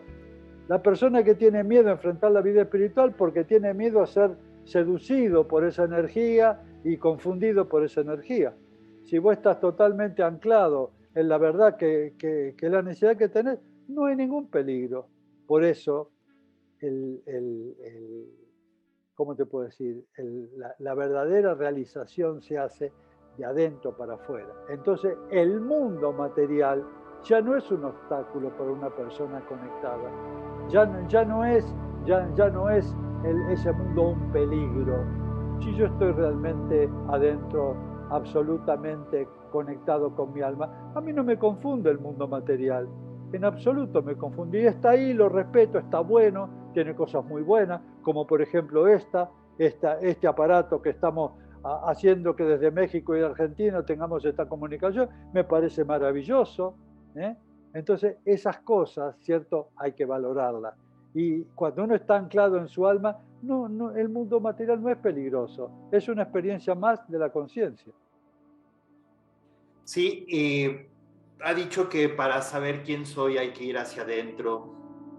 La persona que tiene miedo a enfrentar la vida espiritual porque tiene miedo a ser seducido por esa energía y confundido por esa energía. Si vos estás totalmente anclado en la verdad que la necesidad que tenés, no hay ningún peligro. Por eso, ¿cómo te puedo decir? La verdadera realización se hace de adentro para afuera. Entonces, el mundo material ya no es un obstáculo para una persona conectada. Ya no es ese mundo un peligro. Si yo estoy realmente adentro, absolutamente conectado con mi alma, a mí no me confunde el mundo material. En absoluto me confunde. Y está ahí, lo respeto, está bueno, tiene cosas muy buenas, como por ejemplo este aparato que estamos haciendo que desde México y Argentina tengamos esta comunicación, me parece maravilloso. Entonces, esas cosas, ¿cierto? Hay que valorarlas. Y cuando uno está anclado en su alma, el mundo material no es peligroso, es una experiencia más de la conciencia. Sí, ha dicho que para saber quién soy hay que ir hacia adentro,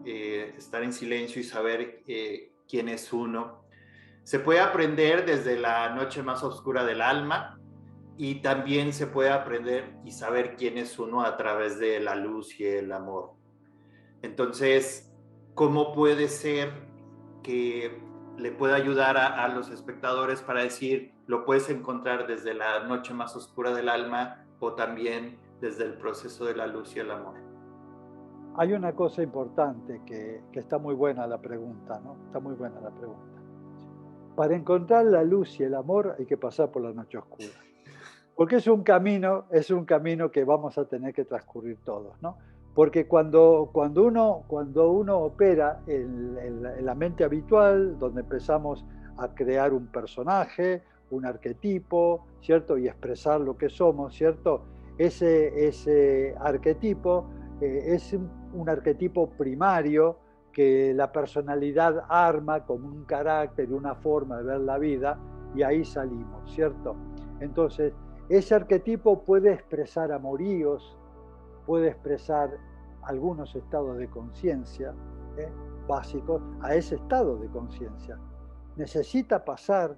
estar en silencio y saber quién es uno. Se puede aprender desde la noche más oscura del alma y también se puede aprender y saber quién es uno a través de la luz y el amor. Entonces, ¿cómo puede ser que le pueda ayudar a los espectadores para decir, lo puedes encontrar desde la noche más oscura del alma o también desde el proceso de la luz y el amor? Hay una cosa importante que está muy buena la pregunta, ¿no? Está muy buena la pregunta. Para encontrar la luz y el amor hay que pasar por la noche oscura. Porque es un camino que vamos a tener que transcurrir todos, ¿no? Porque cuando uno opera en la mente habitual, donde empezamos a crear un personaje, un arquetipo, ¿cierto? Y expresar lo que somos, ¿cierto? Ese arquetipo es un arquetipo primario que la personalidad arma como un carácter y una forma de ver la vida, y ahí salimos, ¿cierto? Entonces, ese arquetipo puede expresar amoríos, puede expresar algunos estados de conciencia básicos a ese estado de conciencia. Necesita pasar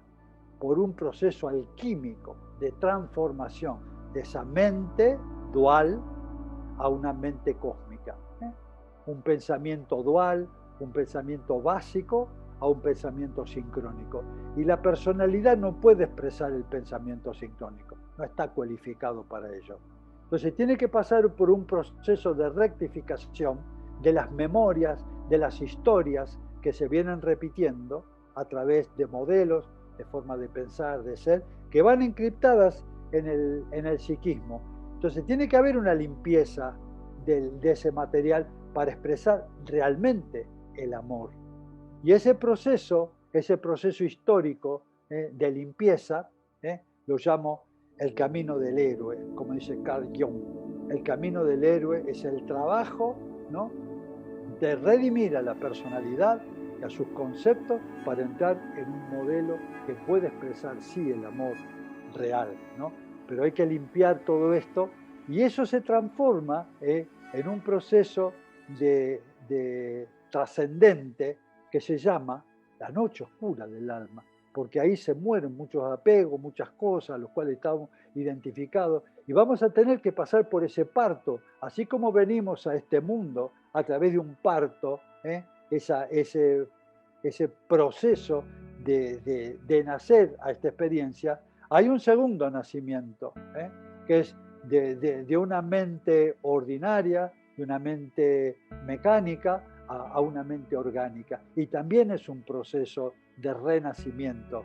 por un proceso alquímico de transformación de esa mente dual a una mente cósmica. Un pensamiento dual, un pensamiento básico a un pensamiento sincrónico. Y la personalidad no puede expresar el pensamiento sincrónico, no está cualificado para ello. Entonces tiene que pasar por un proceso de rectificación de las memorias, de las historias que se vienen repitiendo a través de modelos, de forma de pensar, de ser, que van encriptadas en el psiquismo. Entonces tiene que haber una limpieza de ese material para expresar realmente el amor. Y ese proceso histórico de limpieza, lo llamo el camino del héroe, como dice Carl Jung. El camino del héroe es el trabajo, ¿no?, de redimir a la personalidad y a sus conceptos para entrar en un modelo que puede expresar, sí, el amor real, ¿no? Pero hay que limpiar todo esto y eso se transforma en un proceso de trascendente que se llama la noche oscura del alma, porque ahí se mueren muchos apegos, muchas cosas a los cuales estamos identificados, y vamos a tener que pasar por ese parto, así como venimos a este mundo a través de un parto, ese proceso de nacer a esta experiencia. Hay un segundo nacimiento, que es de una mente ordinaria, de una mente mecánica, a una mente orgánica. Y también es un proceso de renacimiento.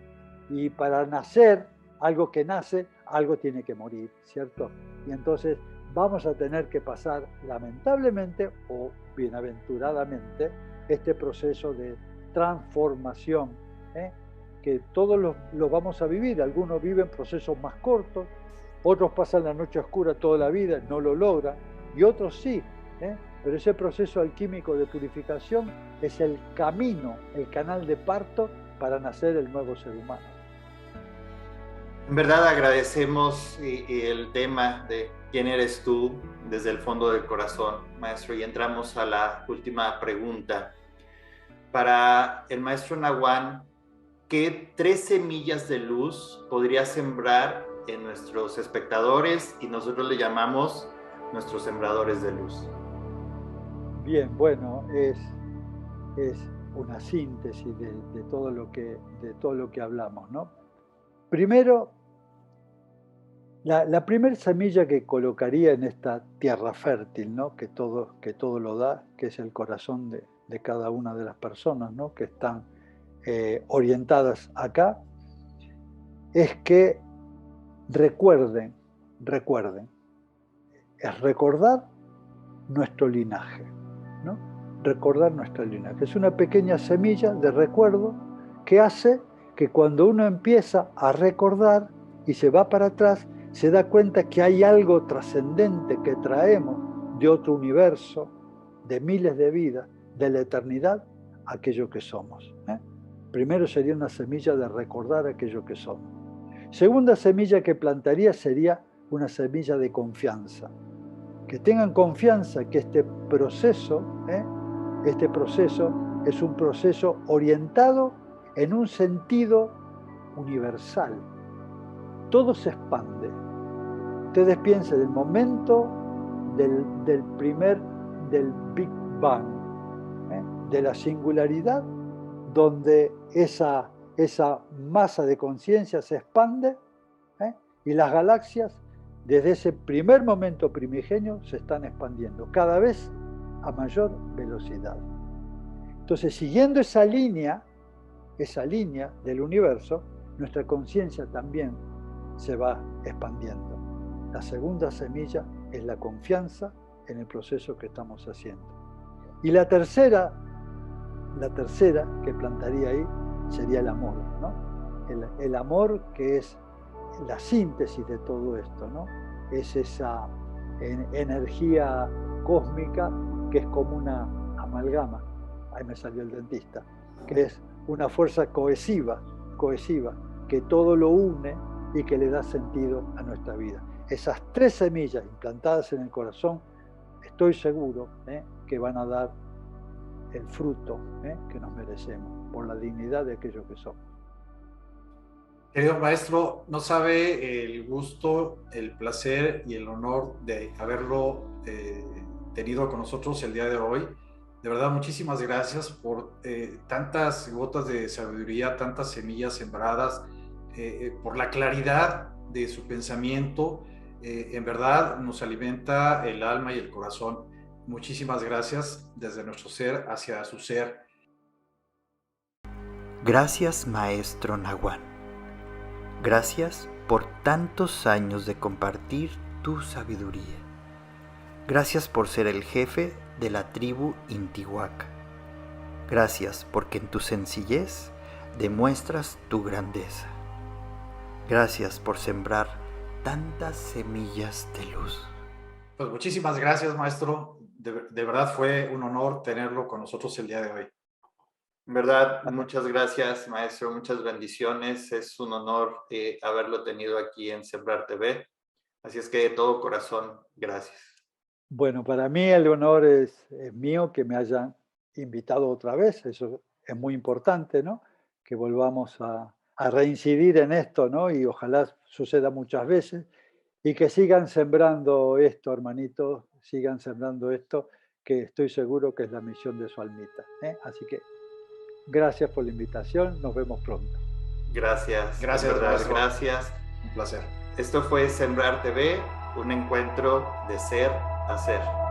Y para nacer, algo que nace, algo tiene que morir, ¿cierto? Y entonces vamos a tener que pasar, lamentablemente o bienaventuradamente, este proceso de transformación, que todos lo vamos a vivir. Algunos viven procesos más cortos, otros pasan la noche oscura toda la vida, no lo logran, y otros sí. Pero ese proceso alquímico de purificación es el camino, el canal de parto para nacer el nuevo ser humano. En verdad agradecemos el tema de quién eres tú desde el fondo del corazón, maestro, y entramos a la última pregunta. Para el maestro Naguán, ¿qué 3 semillas de luz podría sembrar en nuestros espectadores? Y nosotros le llamamos nuestros sembradores de luz. Bien, bueno, es una síntesis de todo lo que hablamos, ¿no? Primero, La primera semilla que colocaría en esta tierra fértil, ¿no? que todo lo da, que es el corazón de cada una de las personas, ¿no? que están orientadas acá, es que recuerden, es recordar nuestro linaje, ¿no? Recordar nuestro linaje. Es una pequeña semilla de recuerdo que hace que cuando uno empieza a recordar y se va para atrás, se da cuenta que hay algo trascendente que traemos de otro universo, de miles de vidas, de la eternidad, aquello que somos. Primero sería una semilla de recordar aquello que somos. Segunda semilla que plantaría sería una semilla de confianza. Que tengan confianza que este proceso es un proceso orientado en un sentido universal. Todo se expande. Ustedes piensen del momento del Big Bang, de la singularidad, donde esa masa de conciencia se expande, y las galaxias desde ese primer momento primigenio se están expandiendo cada vez a mayor velocidad. Entonces, siguiendo esa línea del universo, nuestra conciencia también se va expandiendo. La segunda semilla es la confianza en el proceso que estamos haciendo. Y la tercera que plantaría ahí sería el amor, ¿no? El amor, que es la síntesis de todo esto, ¿no? Es esa energía cósmica que es como una amalgama, ahí me salió el dentista, que es una fuerza cohesiva, que todo lo une y que le da sentido a nuestra vida. Esas tres semillas implantadas en el corazón, estoy seguro que van a dar el fruto que nos merecemos por la dignidad de aquello que somos. Querido maestro, no sabe el gusto, el placer y el honor de haberlo tenido con nosotros el día de hoy. De verdad, muchísimas gracias por tantas gotas de sabiduría, tantas semillas sembradas, por la claridad de su pensamiento. En verdad, nos alimenta el alma y el corazón. Muchísimas gracias desde nuestro ser hacia su ser. Gracias, Maestro Naguán. Gracias por tantos años de compartir tu sabiduría. Gracias por ser el jefe de la tribu Intihuaca. Gracias porque en tu sencillez demuestras tu grandeza. Gracias por sembrar tantas semillas de luz. Pues muchísimas gracias, maestro. De verdad fue un honor tenerlo con nosotros el día de hoy. En verdad, muchas gracias, maestro, muchas bendiciones. Es un honor haberlo tenido aquí en Sembrar TV. Así es que de todo corazón, gracias. Bueno, para mí el honor es mío que me hayan invitado otra vez. Eso es muy importante, ¿no? Que volvamos a reincidir en esto, ¿no? Y ojalá suceda muchas veces. Y que sigan sembrando esto, hermanitos, sigan sembrando esto, que estoy seguro que es la misión de su almita. Así que gracias por la invitación, nos vemos pronto. Gracias, Gracias, verdad, maestro. gracias. Un placer. Esto fue Sembrar TV, un encuentro de ser a ser.